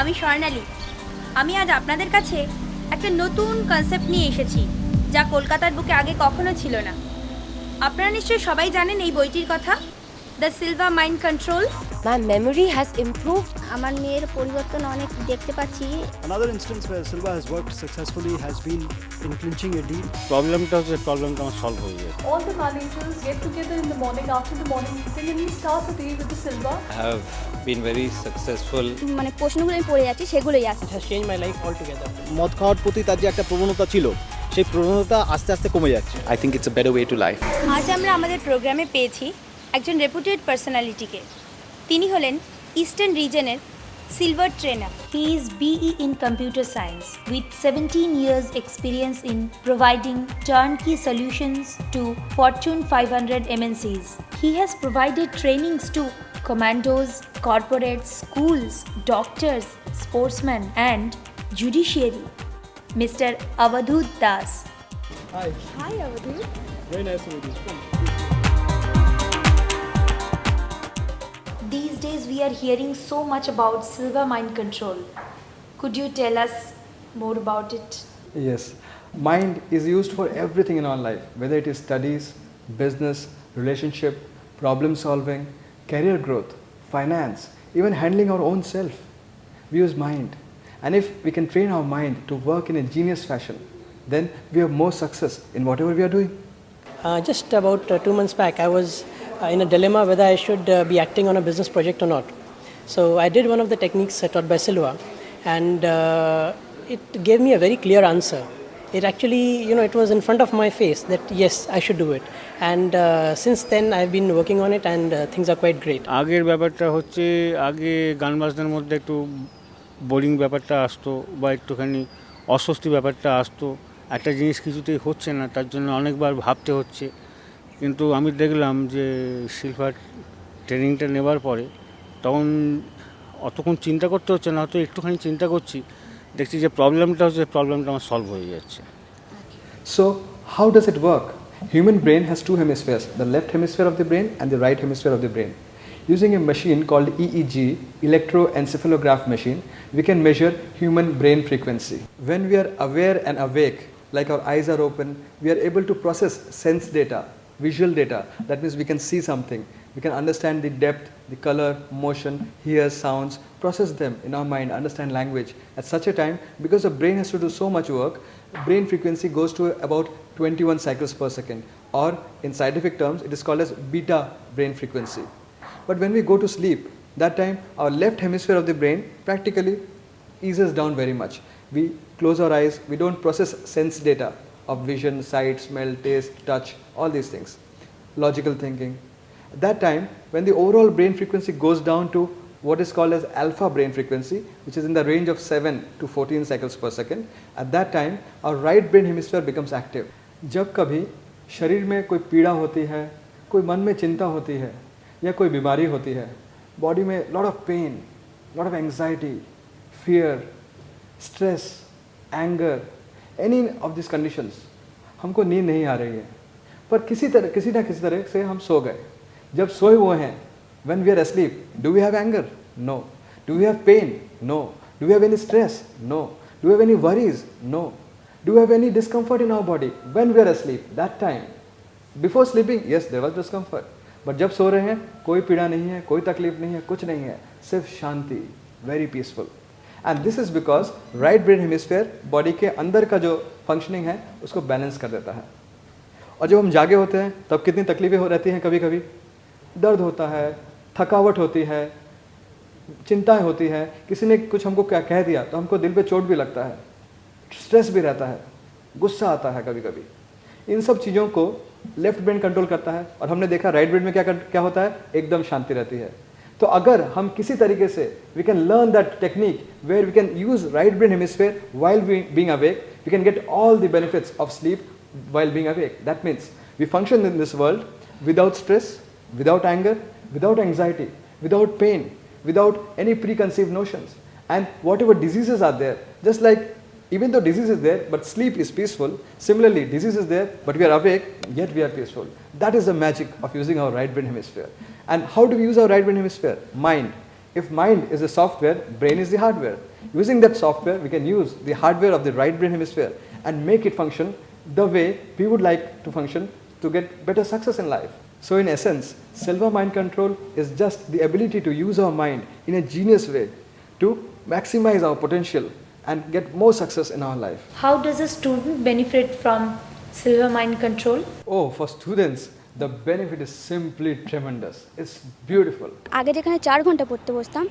আমি স্বর্ণালী। আমি আজ আপনাদের কাছে একটা নতুন কনসেপ্ট নিয়ে এসেছি যা কলকাতার বুকে আগে কখনো ছিল না। আপনারা নিশ্চয়ই সবাই জানেন এই বইটির কথা, da Silva mind control. My memory has improved. আমার মেয়ের পরিবর্তন অনেক দেখতে পাচ্ছি। Another instance where Silva has worked successfully has been in clinching a deal. প্রবলেমটা আমার সলভ হয়ে যায়। All the managers get together in the morning after the morning meeting and we start the day with the Silva. I have been very successful. মানে প্রশ্নগুলো আমি পড়ে যাচ্ছি সেগুলোই আসছে। It has changed my life altogether. মদ খাওয়ার প্রতি তার যে একটা প্রবণতা ছিল, সেই প্রবণতা আস্তে আস্তে কমে যাচ্ছে। I think it's a better way to life. আজ আমরা আমাদের প্রোগ্রামে পেয়েছি একজন রেপুটেড পার্সোনালিটিকে। তিনি হলেন ইস্টার্ন রিজনের silver trainer. He is BE in Computer Science with 17 years experience in providing turnkey solutions to Fortune 500 MNCs. He has provided trainings to commandos, corporates, schools, doctors, sportsmen and judiciary. Mr. Avadhut Das. Hi. Hi Avadhut. Very nice to meet you. These days we are hearing so much about Silva mind control. Could you tell us more about it? Yes, mind is used for everything in our life, whether it is studies, business, relationship, problem solving, career growth, finance, even handling our own self. We use mind, and if we can train our mind to work in a genius fashion, then we have more success in whatever we are doing. Just about 2 months back, I was in a dilemma whether I should be acting on a business project or not. So I did one of the techniques taught by Silva, and it gave me a very clear answer. It actually, it was in front of my face that yes, I should do it. And since then I've been working on it and things are quite great. আগের ব্যাপারটা হচ্ছে আগে গান বাজনার মধ্যে একটু boring ব্যাপারটা আসতো বা একটুখানি অস্বস্তি ব্যাপারটা আসতো, একটা জিনিস কিছুতেই হচ্ছে না, তার জন্য অনেকবার ভাবতে হচ্ছে। কিন্তু আমি দেখলাম যে সিলভার ট্রেনিংটা নেবার পরে তখন অতক্ষণ চিন্তা করতে হচ্ছে না, হয়তো একটুখানি চিন্তা করছি, দেখছি যে প্রবলেমটা আমার সলভ হয়ে যাচ্ছে। So, how does it work? Human brain has two hemispheres, the left hemisphere of the brain and the right hemisphere of the brain. Using a machine called EEG, electroencephalograph machine, we can measure human brain frequency. When we are aware and awake, like our eyes are open, we are able to process sense data, visual data. That means we can see something, we can understand the depth, the color, motion, hear sounds, process them in our mind, understand language. At such a time, because the brain has to do so much work, brain frequency goes to about 21 cycles per second, or in scientific terms it is called as beta brain frequency. But when we go to sleep, that time our left hemisphere of the brain practically eases down very much. We close our eyes, we don't process sense data of vision, sight, smell, taste, touch, all these things, logical thinking. At that time, when the overall brain frequency goes down to what is called as alpha brain frequency, which is in the range of 7 to 14 cycles per second, at that time our right brain hemisphere becomes active. जब कभी शरीर में कोई पीड़ा होती है, कोई मन में चिंता होती है या कोई बीमारी होती है, बॉडी में lot of pain, lot of anxiety, fear, stress, anger, any of this conditions, हमको नींद नहीं आ रही है, पर किसी ना किसी तरह से हम सो गए। जब सोए हुए हैं, when we are asleep, do we have anger? No. Do we have pain? No. Do we have any stress? No. Do we have any worries? No. Do we have any discomfort in our body when we are asleep? That time, before sleeping, yes, there was discomfort. But जब सो रहे हैं, कोई पीड़ा नहीं है, कोई तकलीफ नहीं है, कुछ नहीं है, सिर्फ शांति, very peaceful. And this is because right brain hemisphere body के अंदर का जो functioning है उसको balance कर देता है। और जब हम जागे होते हैं तब कितनी तकलीफें हो रहती हैं, कभी कभी दर्द होता है, थकावट होती है, चिंताएं होती है, किसी ने कुछ हमको क्या कह दिया तो हमको दिल पे चोट भी लगता है, स्ट्रेस भी रहता है, गुस्सा आता है कभी कभी। इन सब चीज़ों को लेफ्ट ब्रेन कंट्रोल करता है, और हमने देखा राइट ब्रेन में क्या होता है, एकदम शांति रहती है। तो अगर हम किसी तरीके से we can learn that technique where we can use right brain hemisphere while being awake, we can get all the benefits of sleep while being awake. That means we function in this world without stress, without anger, without anxiety, without pain, without any preconceived notions. And whatever diseases are there, just like even though disease is there, but sleep is peaceful, similarly disease is there, but we are awake, yet we are peaceful. That is the magic of using our right brain hemisphere. And how do we use our right brain hemisphere? Mind. If mind is the software, brain is the hardware. Using that software, we can use the hardware of the right brain hemisphere and make it function the way we would like to function to get better success in life. So in essence, Silva mind control is just the ability to use our mind in a genius way to maximize our potential and get more success in our life. How does a student benefit from Silva mind control? Oh, for students, the benefit is simply tremendous. It's beautiful. আগে যেখানে 4 ঘন্টা পড়তে বসতাম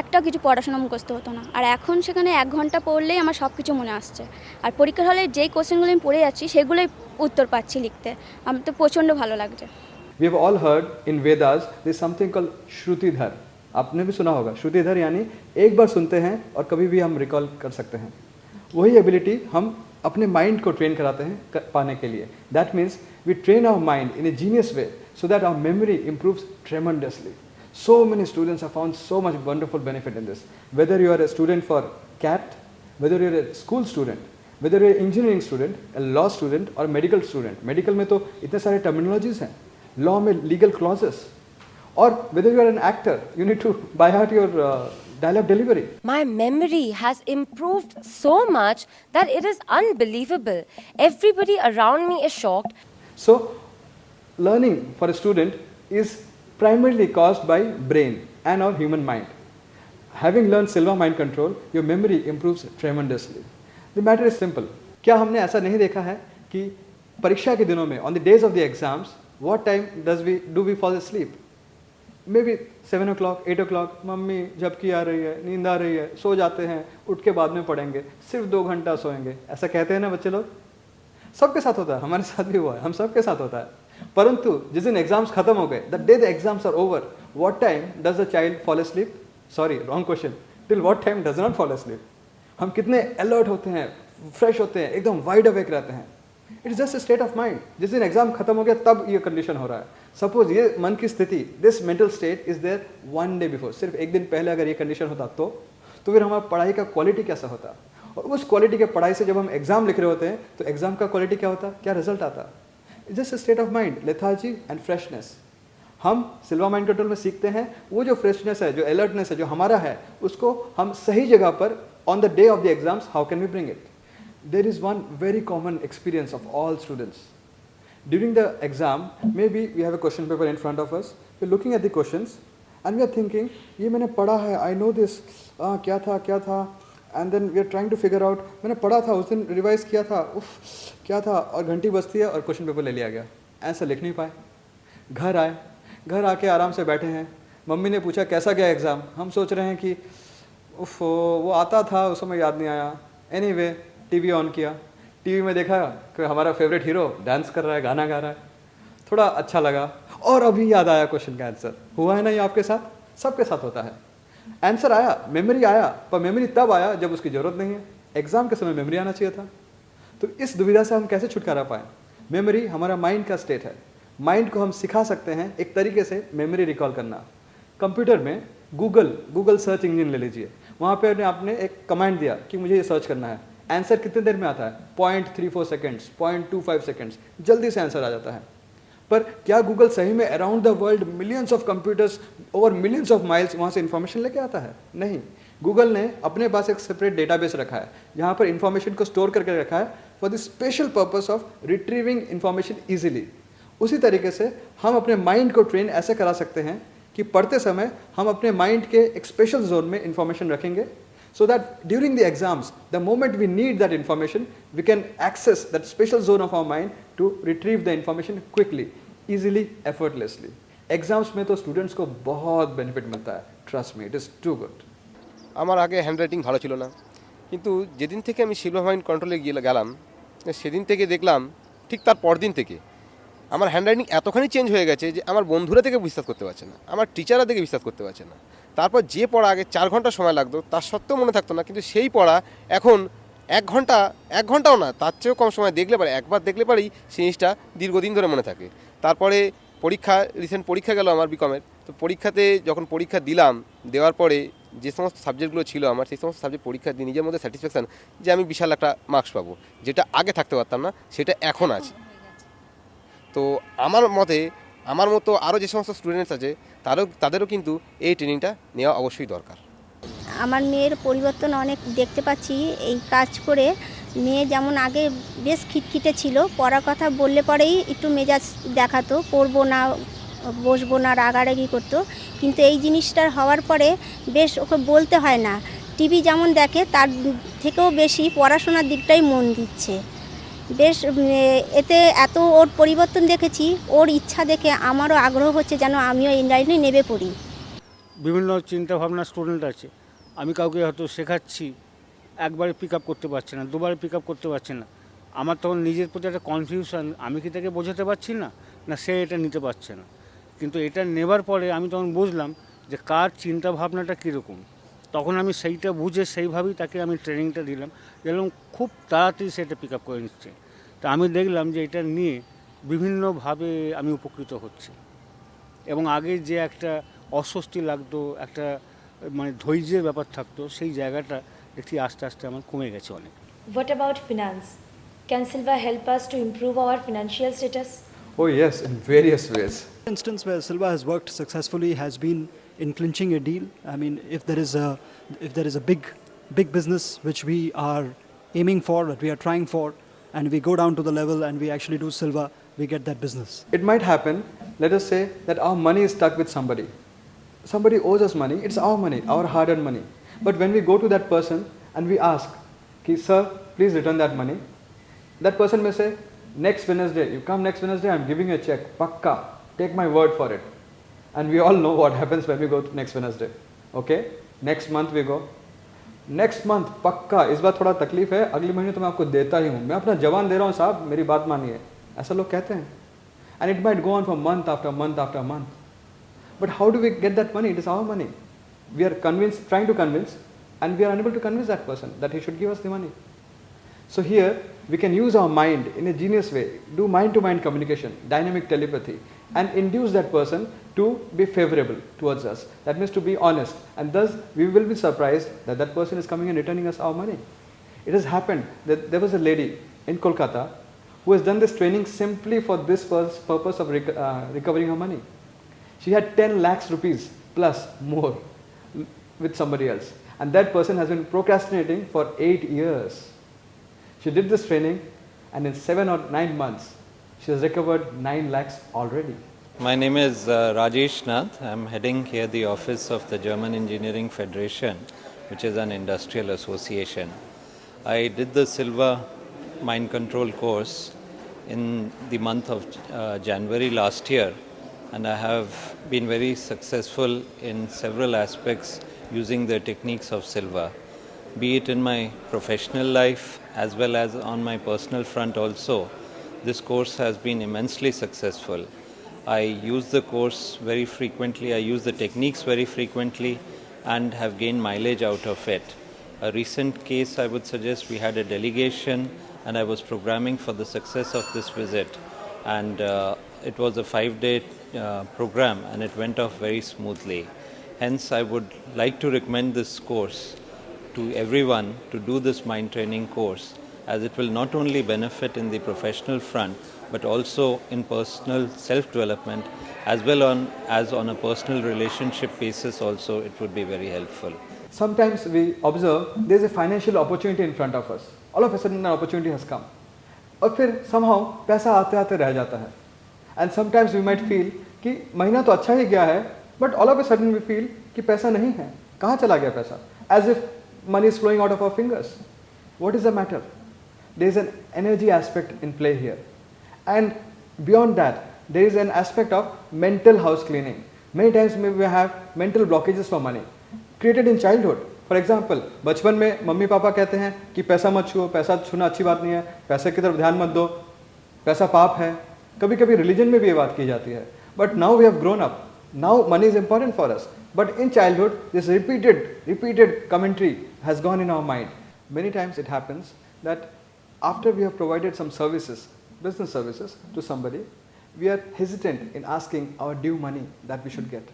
একটা কিছু পড়াশোনা মুখস্থ হতো না, আর এখন সেখানে 1 ঘন্টা পড়লেই আমার সব কিছু মনে আসছে, আর পরীক্ষার হলে যেই কোশ্চেনগুলো আমি পড়ে যাচ্ছি সেগুলোই উত্তর পাচ্ছি লিখতে। আমার তো প্রচণ্ড ভালো লাগছে। We have all heard in Vedas there is something called Shrutidhar. आपने भी सुना होगा. Shrutidhar यानी एक बार सुनते हैं और कभी भी हम रिकॉल कर सकते हैं. वही एबिलिटी हम अपने माइंड को ट्रेन कराते हैं पाने के लिए. That means we train our mind in a genius way so that our memory improves tremendously. So many students have found so much wonderful benefit in this. Whether you are a student for CAT, whether you are a school student, whether you are an engineering student, a law student or a medical student. Medical में तो इतने सारे terminologies हैं. Law में legal clauses. Or whether you are an actor, you need to by heart your dialogue delivery. My memory has improved so much that it is unbelievable. Everybody around me is shocked. So, learning for a student is primarily caused by brain and our human mind. Having learned Silva mind control, your memory improves tremendously. The matter is simple. क्या हमने ऐसा नहीं देखा है कि परीक्षा के दिनों में on the days of the exams, what time do we fall asleep? Maybe 7 o'clock, 8 o'clock, mummy झपकी आ रही है, नींद आ रही है, सो जाते हैं, उठ के बाद में पढ़ेंगे, सिर्फ 2 घंटा सोएंगे, ऐसा कहते हैं ना बच्चे लोग. सबके साथ होता है, हमारे साथ भी हुआ है, हम सबके साथ होता है. परंतु जिस दिन एग्जाम्स खत्म हो गए, the day the exams are over, what time does the child fall asleep? Sorry, wrong question. Till what time does not fall asleep? हम कितने अलर्ट होते हैं, फ्रेश होते हैं, एकदम वाइड अवेक रहते हैं. It is just a state of mind. जिस दिन एग्जाम खत्म हो गया तब ये कंडीशन हो रहा है. सपोज ये मन की स्थिति, this mental state is there 1 day before. सिर्फ एक दिन पहले अगर ये कंडीशन होता तो फिर हमारा पढ़ाई का क्वालिटी कैसा होता. और उस क्वालिटी के पढ़ाई से जब हम एग्जाम लिख रहे होते हैं तो एग्जाम का क्वालिटी क्या होता, क्या रिजल्ट आता. It's just a state of mind, lethargy and freshness. हम सिल्वा माइंड कंट्रोल में सीखते हैं वो जो फ्रेशनेस है, जो अलर्टनेस है, जो हमारा है, उसको हम सही जगह पर on the day of the exams how can we bring it. There is one very common experience of all students. During the exam, maybe we have a question paper in front of us. We're looking at the questions and we are thinking, ये मैंने पढ़ा है, I know this, क्या था, and then we are trying to figure out, मैंने पढ़ा था, उस दिन रिवाइज किया था, क्या था, और घंटी बजती है और क्वेश्चन पेपर ले लिया गया. आंसर लिख नहीं पाए. घर आके आराम से बैठे हैं. मम्मी ने पूछा कैसा गया एग्ज़ाम. हम सोच रहे हैं कि वो आता था, उस समय याद नहीं आया. एनीवे, टीवी ऑन किया, टीवी में देखा कि हमारा फेवरेट हीरो डांस कर रहा है, गाना गा रहा है, थोड़ा अच्छा लगा और अभी याद आया क्वेश्चन का आंसर. हुआ है ना ये आपके साथ? सबके साथ होता है. आंसर आया, मेमोरी आया, पर मेमोरी तब आया जब उसकी ज़रूरत नहीं है. एग्जाम के समय मेमोरी आना चाहिए था. तो इस दुविधा से हम कैसे छुटकारा पाएँ? मेमोरी हमारा माइंड का स्टेट है. माइंड को हम सिखा सकते हैं एक तरीके से मेमोरी रिकॉल करना. कंप्यूटर में गूगल सर्च इंजन ले लीजिए. वहाँ पर आपने एक कमांड दिया कि मुझे ये सर्च करना है. आंसर कितने देर में आता है? 0.34 सेकेंड्स, 0.25 सेकेंड्स, जल्दी से आंसर आ जाता है. पर क्या गूगल सही में around the world millions of computers over millions of miles वहाँ से इन्फॉर्मेशन लेके आता है? नहीं. गूगल ने अपने पास एक सेपरेट डेटाबेस रखा है जहाँ पर इन्फॉर्मेशन को स्टोर करके रखा है for the special purpose of retrieving information easily. उसी तरीके से हम अपने माइंड को ट्रेन ऐसे करा सकते हैं कि पढ़ते समय हम अपने माइंड के एक स्पेशल जोन में इन्फॉर्मेशन रखेंगे, so that during the exams, the moment we need that information, we can access that special zone of our mind to retrieve the information quickly, easily, effortlessly. Exams में तो students को बहुत benefit मिलता है. Trust me, it is too good. আমার আগে handwriting ভালো ছিল না, কিন্তু যেদিন থেকে আমি সিলভা মাইন্ড কন্ট্রোলে গেলাম সেদিন থেকে দেখলাম ঠিক তার পরদিন থেকে আমার হ্যান্ডরাইটিং এতখানি চেঞ্জ হয়ে গেছে যে আমার বন্ধুরা থেকে বিশ্বাস করতে পারছে না, আমার টিচাররা থেকে বিশ্বাস করতে পারছে না. তারপর যে পড়া আগে 4 ঘন্টা সময় লাগতো তার সত্ত্বেও মনে থাকতো না, কিন্তু সেই পড়া এখন 1 ঘন্টাও না, তার চেয়েও কম সময় দেখলে পারে, একবার দেখলে পারেই সেই জিনিসটা দীর্ঘদিন ধরে মনে থাকে. তারপরে রিসেন্ট পরীক্ষা গেল আমার বিকমের. তো পরীক্ষাতে যখন পরীক্ষা দিলাম, দেওয়ার পরে যে সমস্ত সাবজেক্টগুলো ছিল আমার, সেই সমস্ত সাবজেক্ট পরীক্ষা দিয়ে নিজের মধ্যে স্যাটিসফ্যাকশান যে আমি বিশাল একটা মার্কস পাবো, যেটা আগে থাকতে পারতাম না, সেটা এখন আছে. তো আমার মতে আমার মতো আরও যে সমস্ত স্টুডেন্টস আছে তাদেরও কিন্তু এই ট্রেনিংটা নেওয়া অবশ্যই দরকার। আমার মেয়ের পরিবর্তন অনেক দেখতে পাচ্ছি এই কাজ করে। মেয়ে যেমন আগে বেশ খিটখিটে ছিল, পড়ার কথা বললে পরেই একটু মেজাজ দেখাতো, পড়বো না, বসবো না, রাগারাগি করতো। কিন্তু এই জিনিসটার হওয়ার পরে বেশ ওকে বলতে হয় না, টিভি যেমন দেখে তার থেকেও বেশি পড়াশোনার দিকটাই মন দিচ্ছে। বেশ এতে এত ওর পরিবর্তন দেখেছি, ওর ইচ্ছা দেখে আমারও আগ্রহ হচ্ছে যেন আমিও এই লাইনে নেমে পড়ি। বিভিন্ন চিন্তাভাবনা স্টুডেন্ট আছে, আমি কাউকে হয়তো শেখাচ্ছি, একবারে পিক আপ করতে পারছে না, দুবারে পিক আপ করতে পারছে না। আমার তখন নিজের প্রতি একটা কনফিউশন, আমি কি তাকে বোঝাতে পারছি না, না সে এটা নিতে পারছে না। কিন্তু এটা নেবার পরে আমি তখন বুঝলাম যে কার চিন্তাভাবনাটা কীরকম। তখন আমি সেইটা বুঝে সেইভাবেই তাকে আমি ট্রেনিংটা দিলাম, এবং খুব তাড়াতাড়ি সেটা পিক আপ করে নিচ্ছে। তা আমি দেখলাম যে এটা নিয়ে বিভিন্নভাবে আমি উপকৃত হচ্ছি, এবং আগে যে একটা অস্বস্তি লাগতো, একটা মানে ধৈর্যের ব্যাপার থাকতো, সেই জায়গাটা দেখি আস্তে আস্তে আমার কমে গেছে অনেক। What about finance? Can Silva help us to improve our financial status? Oh yes, in various ways. For instance, where Silva has worked successfully has been in clinching a deal. I mean, if there is a big business which we are aiming for, that we are trying for, and we go down to the level and we actually do Silva, we get that business. It might happen, let us say that our money is stuck with somebody. Somebody owes us money, it's our money, our hard-earned money. But when we go to that person and we ask, sir, please return that money, that person may say, next Wednesday, you come next Wednesday, I'm giving you a check, pakka, take my word for it. And we all know what happens when we go to next Wednesday. Okay, next month we go, next month पक्का, इस बार थोड़ा तकलीफ है, अगले महीने तो मैं आपको देता ही हूँ, मैं अपना जवान दे रहा हूँ साहब, मेरी बात मानिए, ऐसा लोग कहते हैं. And it might go on for month after month after month. But how do we get that money? It is our money. We are trying to convince, and we are unable to convince that person that he should give us the money. So here we can use our mind in a genius way, do mind-to-mind communication, dynamic telepathy, and induce that person to be favorable towards us. That means to be honest, and thus we will be surprised that that person is coming and returning us our money. It has happened that there was a lady in Kolkata who has done this training simply for this purpose of recovering her money. She had 10 lakhs rupees plus more with somebody else, and that person has been procrastinating for 8 years. She did this training, and in 7 or 9 months she has recovered 9 lakhs already. My name is Rajesh, Nath. I'm heading here the office of the German Engineering Federation, which is an industrial association. I did the Silva mind control course in the month of January last year, and I have been very successful in several aspects using the techniques of Silva, be it in my professional life as well as on my personal front also. This course has been immensely successful. I use the course very frequently, I use the techniques very frequently, and have gained mileage out of it. A recent case I would suggest, we had a delegation and I was programming for the success of this visit, and it was a 5-day program and it went off very smoothly. Hence I would like to recommend this course to everyone to do this mind training course, as it will not only benefit in the professional front but also in personal self-development, as well as on a personal relationship basis also. It would be very helpful. Sometimes we observe there is a financial opportunity in front of us. All of a sudden an opportunity has come. और फिर somehow पैसा आते आते रह जाता है. And sometimes we might feel कि महीना तो अच्छा ही गया है, but all of a sudden we feel कि पैसा नहीं है. कहाँ चला गया पैसा? As if money is flowing out of our fingers. What is the matter? There is an energy aspect in play here. And beyond that, there is an aspect of mental house cleaning. Many times we have mental blockages for money created in childhood. For example, बचपन में mummy papa कहते हैं कि पैसा मत छुओ, पैसा छूना अच्छी बात नहीं है, पैसे की तरफ ध्यान मत दो, पैसा पाप है. कभी कभी रिलीजन में भी ये बात की जाती है. But now we have grown up. Now money is important for us. But in childhood, this repeated commentary has gone in our mind. Many times it happens that after we have provided some services, business services to somebody, we are hesitant in asking our due money that we should get.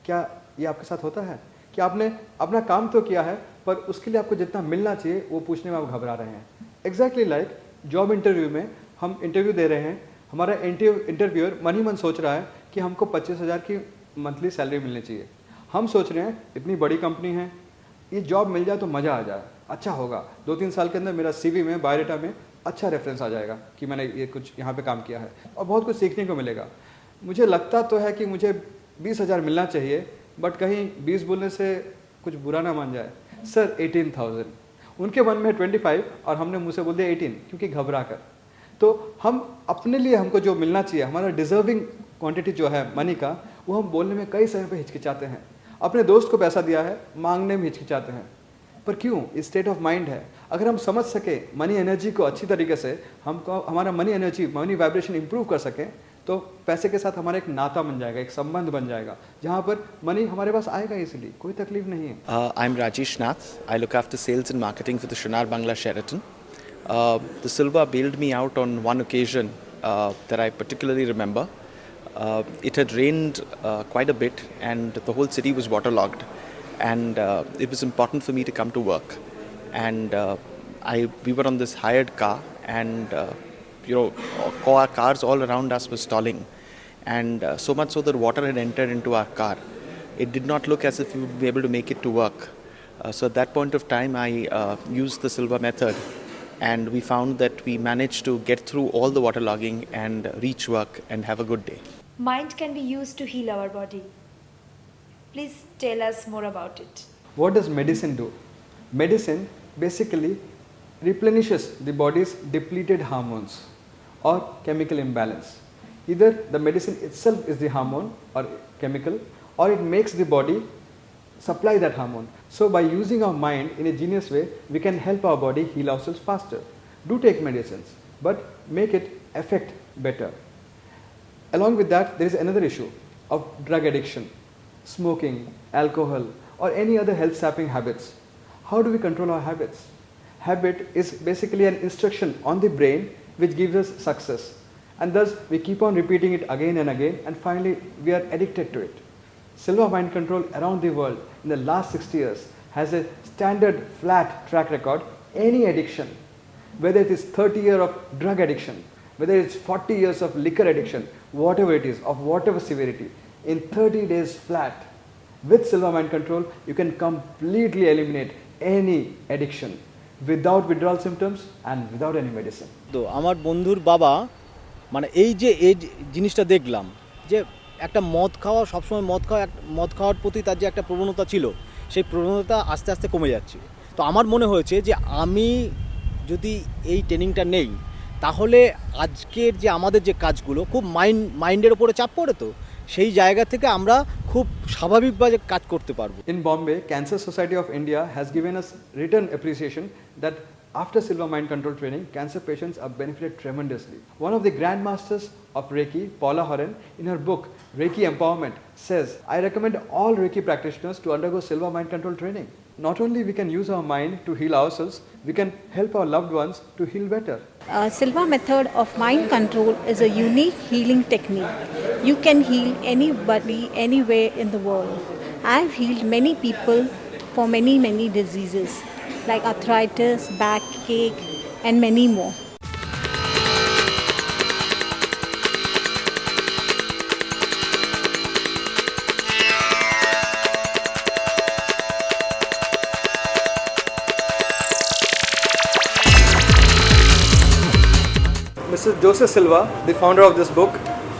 क्या ये आपके साथ होता है कि आपने अपना काम तो किया है, पर उसके लिए आपको जितना मिलना चाहिए वो पूछने में आप घबरा रहे हैं? Exactly like जॉब इंटरव्यू में हम इंटरव्यू दे रहे हैं, हमारा इंटरव्यूअर मन ही मन सोच रहा है कि हमको 25,000 की मंथली सैलरी मिलनी चाहिए। हम सोच रहे हैं इतनी बड़ी कंपनी है, ये जॉब मिल जाए तो मज़ा आ जाए, अच्छा होगा, 2-3 साल के अंदर मेरा CV में, बायोडाटा में अच्छा रेफरेंस आ जाएगा कि मैंने ये कुछ यहाँ पे काम किया है और बहुत कुछ सीखने को मिलेगा। मुझे लगता तो है कि मुझे 20,000 मिलना चाहिए, बट कहीं 20 बोलने से कुछ बुरा ना मान जाए। सर 18,000, उनके मन में 25 और हमने मुझसे बोल दिया 18 क्योंकि घबरा कर। तो हम अपने लिए हमको जो मिलना चाहिए, हमारा डिजर्विंग क्वांटिटी जो है मनी का, वो हम बोलने में कई समय पे हिचकिचाते हैं। अपने दोस्त को पैसा दिया है, मांगने में हिचकिचाते हैं, पर क्यों? इस स्टेट ऑफ माइंड है। अगर हम समझ सके मनी एनर्जी को अच्छी तरीके से, हमको हमारा money energy, money vibration improve कर सकें, तो पैसे के साथ हमारा एक नाता बन जाएगा, एक संबंध बन जाएगा, जहाँ पर मनी हमारे पास आएगा इजीली, कोई तकलीफ नहीं है। I am Rajesh Nath. I look after sales and marketing for the Sonar Bangla Sheraton. The Silva bailed me out on one occasion that I particularly remember. It had rained quite a bit and the whole city was waterlogged, and it was important for me to come to work. And we were on this hired car, and cars all around us were stalling, and so much so that water had entered into our car. It did not look as if we would be able to make it to work. So at that point of time, I used the Silva method, and we found that we managed to get through all the waterlogging and reach work and have a good day. Mind can be used to heal our body. Please tell us more about it. What does medicine do? Medicine basically replenishes the body's depleted hormones or chemical imbalance. Either the medicine itself is the hormone or chemical, or it makes the body supply that hormone. So by using our mind in a genius way, we can help our body heal ourselves faster. Do take medicines, but make it affect better. Along with that, there is another issue of drug addiction, smoking, alcohol, or any other health sapping habits. How do we control our habits? Habit is basically an instruction on the brain which gives us success, and thus we keep on repeating it again and again, and finally we are addicted to it. Silva Mind Control around the world in the last 60 years has a standard flat track record. Any addiction, whether it is 30 years of drug addiction, whether it's 40 years of liquor addiction, whatever it is, of whatever severity, in 30 days flat, with Silva Mind Control, you can completely eliminate any addiction without withdrawal symptoms and without any medicine. তো আমার বন্ধুর বাবা মানে এই জিনিসটা দেখলাম যে একটা মদ খাওয়ার প্রতি তার যে একটা প্রবণতা ছিল, সেই প্রবণতা আস্তে আস্তে কমে যাচ্ছে। তো আমার মনে হয়েছে যে আমি যদি এই ট্রেনিংটা নেই, তাহলে আজকের যে আমাদের যে কাজগুলো খুব মাইন্ডের উপরে চাপ পড়ে, তো সেই জায়গা থেকে আমরা খুব স্বাভাবিকভাবে কাজ করতে পারবো। In Bombay, Cancer Society of India has given us written appreciation that after Silva Mind Control training, cancer patients are benefited tremendously. One of the grandmasters of Reiki, Paula Horan, in her book Reiki Empowerment says, I recommend all Reiki practitioners to undergo Silva Mind Control training. Not only we can use our mind to heal ourselves, we can help our loved ones to heal better. Silva method of mind control is a unique healing technique. You can heal anybody, anywhere in the world. I've healed many people for many diseases like arthritis, backache, and many more. Mr. Joseph Silva, the founder of this book,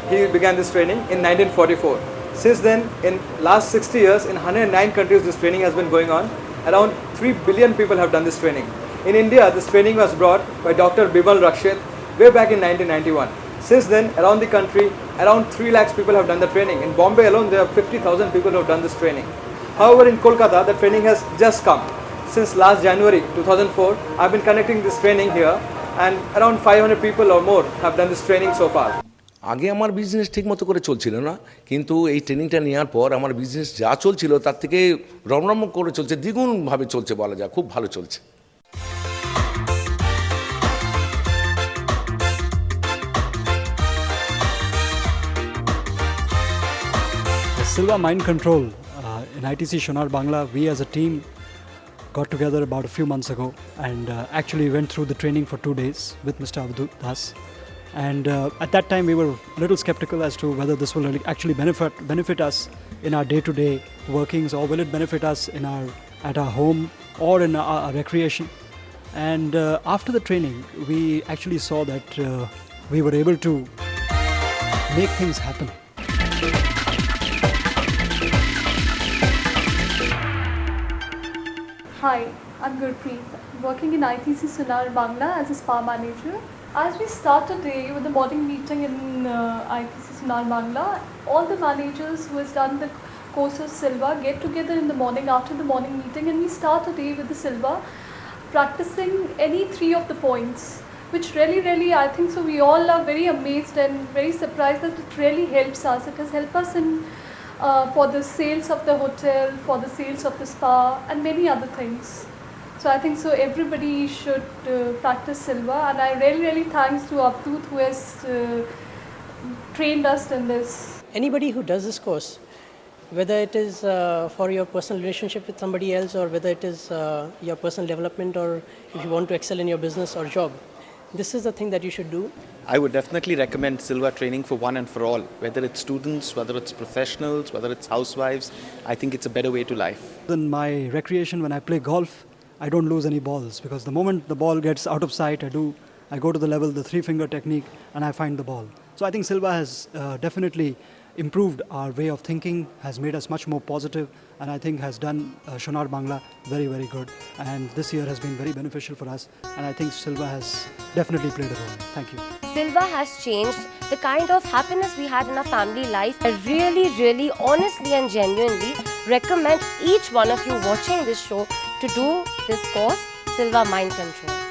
he began this training in 1944. Since then, in last 60 years, in 109 countries, this training has been going on. Around 3 billion people have done this training. In India, this training was brought by Dr. Bimal Rakshit way back in 1991. Since then, around the country, around 3 lakhs people have done the training. In Bombay alone, there are 50,000 people who have done this training. However, in Kolkata, the training has just come. Since last January 2004, I've been conducting this training here, and around 500 people or more have done this training so far. আগে আমার business ঠিকমতো করে চলছিল না, কিন্তু এই ট্রেনিংটা নেওয়ার পর আমার বিজনেস যা চলছিল তার থেকে রমরম করে চলছে, দ্বিগুণভাবে চলছে বলা যায়, খুব ভালো চলছে। Silva Mind Control in ITC Sonar Bangla, we as a team got together about a few months ago and actually went through the training for 2 days with Mr. Avadhut. And at that time, we were a little skeptical as to whether this will really actually benefit us in our day-to-day workings, or will it benefit us at our home or in our recreation. And after the training, we actually saw that we were able to make things happen. Hi, I'm Gurpreet, working in ITC Sonar, Bangla as a spa manager. As we start today with the morning meeting in ITC Sonar, Bangla, all the managers who has done the course of Silva get together in the morning after the morning meeting, and we start today with the Silva, practicing any three of the points, which really I think so we all are very amazed and very surprised that it really helps us. It has helped us in for the sales of the hotel, for the sales of the spa, and many other things. So I think so everybody should practice Silva, and I really thanks to Avadhut who has trained us in this. Anybody who does this course, whether it is for your personal relationship with somebody else, or whether it is your personal development, or if you want to excel in your business or job, this is the thing that you should do. I would definitely recommend Silva training for one and for all, whether it's students, whether it's professionals, whether it's housewives. I think it's a better way to life. In my recreation, when I play golf, I don't lose any balls, because the moment the ball gets out of sight, I go to the level, the three-finger technique, and I find the ball. So I think Silva has definitely improved our way of thinking, has made us much more positive, and I think has done Sonar Bangla very good. And this year has been very beneficial for us, and I think Silva has definitely played a role. Thank you. Silva has changed the kind of happiness we had in our family life. I really, honestly and genuinely recommend each one of you watching this show to do this course, Silva Mind Control.